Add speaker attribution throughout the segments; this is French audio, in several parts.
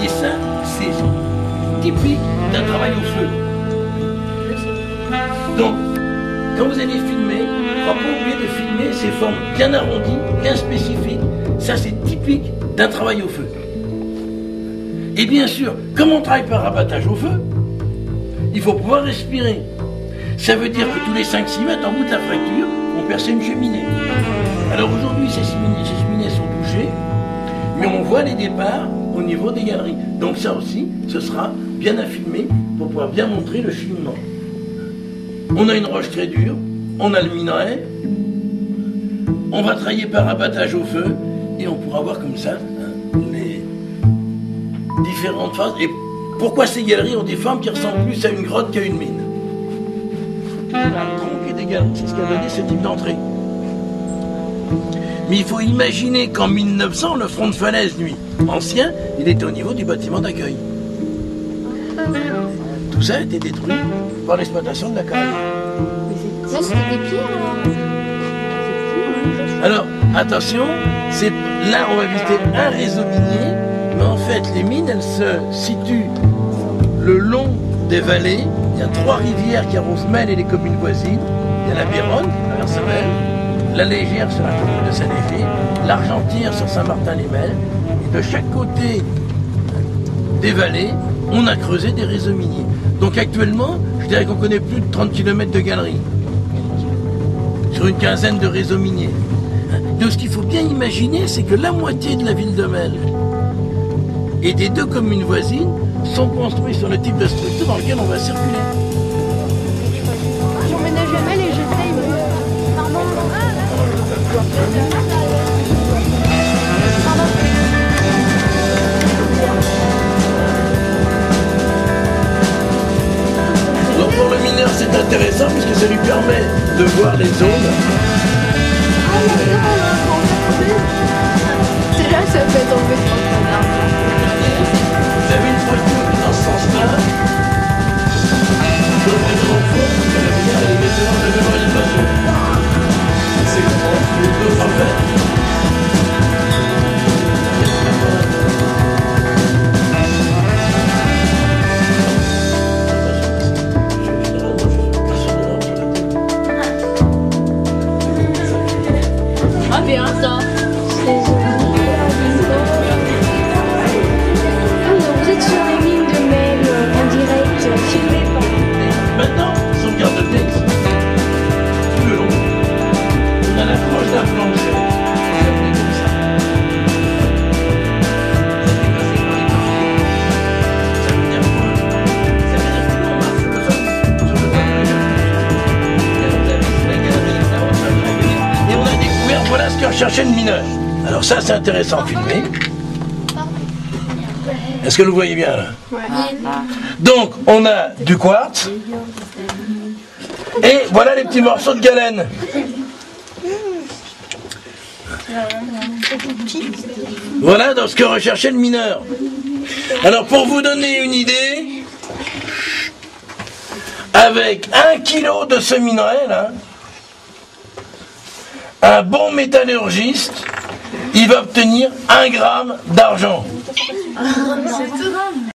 Speaker 1: Et ça, c'est typique d'un travail au feu. Donc, quand vous allez filmer, il ne faut pas oublier de filmer ces formes bien arrondies, bien spécifiques. Ça, c'est typique d'un travail au feu. Et bien sûr, comme on travaille par abattage au feu, il faut pouvoir respirer. Ça veut dire que tous les 5-6 mètres, en bout de la fracture, on perçait une cheminée. Alors aujourd'hui, ces cheminées sont touchées, mais on voit les départs au niveau des galeries. Donc ça aussi, ce sera bien à filmer pour pouvoir bien montrer le cheminement. On a une roche très dure, on a le minerai, on va travailler par abattage au feu, et on pourra voir comme ça les différentes phases. Et pourquoi ces galeries ont des formes qui ressemblent plus à une grotte qu'à une mine. Le tronc et des galeries, c'est ce qui a donné ce type d'entrée. Mais il faut imaginer qu'en 1900, le front de falaise, lui, ancien, il était au niveau du bâtiment d'accueil. Tout ça a été détruit par l'exploitation de la carrière.
Speaker 2: Là, c'était des pierres,
Speaker 1: alors, attention, là on va visiter un réseau minier, mais en fait les mines elles se situent le long des vallées. Il y a 3 rivières qui arrosent Melle et les communes voisines. Il y a la Bironne qui traverse Melle, la Légère sur la commune de Saint-Léger, l'Argentière sur Saint-Martin-les-Melles. Et de chaque côté des vallées, on a creusé des réseaux miniers. Donc actuellement, je dirais qu'on connaît plus de 30 km de galeries sur une quinzaine de réseaux miniers. Donc ce qu'il faut bien imaginer, c'est que la moitié de la ville de Melle et des 2 communes voisines sont construits sur le type de structure dans lequel on va circuler.
Speaker 2: J'emménage à Melle et j'essaye de...
Speaker 1: Donc pour le mineur, c'est intéressant puisque ça lui permet de voir les zones.
Speaker 2: C'est là que ça peut être embêtant.
Speaker 1: Vous avez une fracture qui est dans ce sens-là. Donc les grands fonds, que la lumière elle est maintenant de même orientation. C'est d'autres affaires.
Speaker 2: Ah bien ça. Vous êtes sur les mines de Melle en direct, filmé par...
Speaker 1: Maintenant, si on regarde le texte, tout le long, on a l'approche d'un plancher. Ça fait comme ça. Ça fait passer par les parties. Ça veut dire quoi? Ça veut dire que nous, on marche sur le toit de la galerie. Et vous avez ici la galerie, là, on va travailler. Et on a découvert, voilà ce que recherchait le mineur. Alors ça, c'est intéressant à filmer. Est-ce que vous voyez bien là?
Speaker 2: Ouais.
Speaker 1: Donc, on a du quartz. Et voilà les petits morceaux de galène. Voilà dans ce que recherchait le mineur. Alors, pour vous donner une idée, avec 1 kilo de ce minerai, là, un bon métallurgiste, il va obtenir 1 gramme d'argent.
Speaker 2: C'est énorme.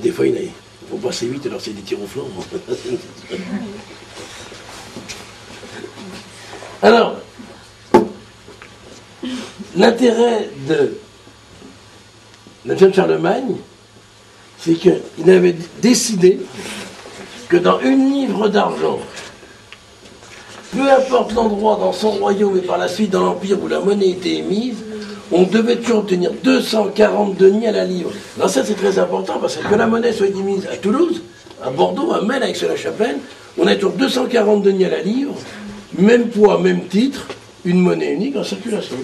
Speaker 1: Des fois, il faut passer vite, alors c'est des tirs au flanc. Alors, l'intérêt de Jean Charlemagne, c'est qu'il avait décidé que dans une livre d'argent, peu importe l'endroit dans son royaume et par la suite dans l'Empire où la monnaie était émise, on devait toujours obtenir 240 deniers à la livre. Alors ça c'est très important parce que la monnaie soit émise à Toulouse, à Bordeaux, à Mel, avec la chapelle, on a toujours 240 deniers à la livre, même poids, même titre, une monnaie unique en circulation.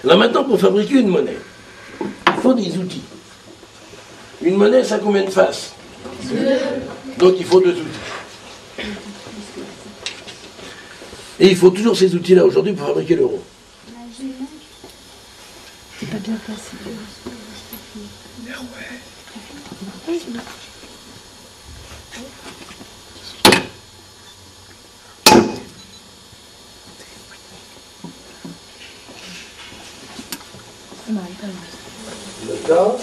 Speaker 1: Alors maintenant, pour fabriquer une monnaie, il faut des outils. Une monnaie, ça a combien de faces? 2. Donc il faut 2 outils. Et il faut toujours ces outils-là aujourd'hui pour fabriquer l'euro.
Speaker 3: C'est pas bien facile.
Speaker 1: D'accord.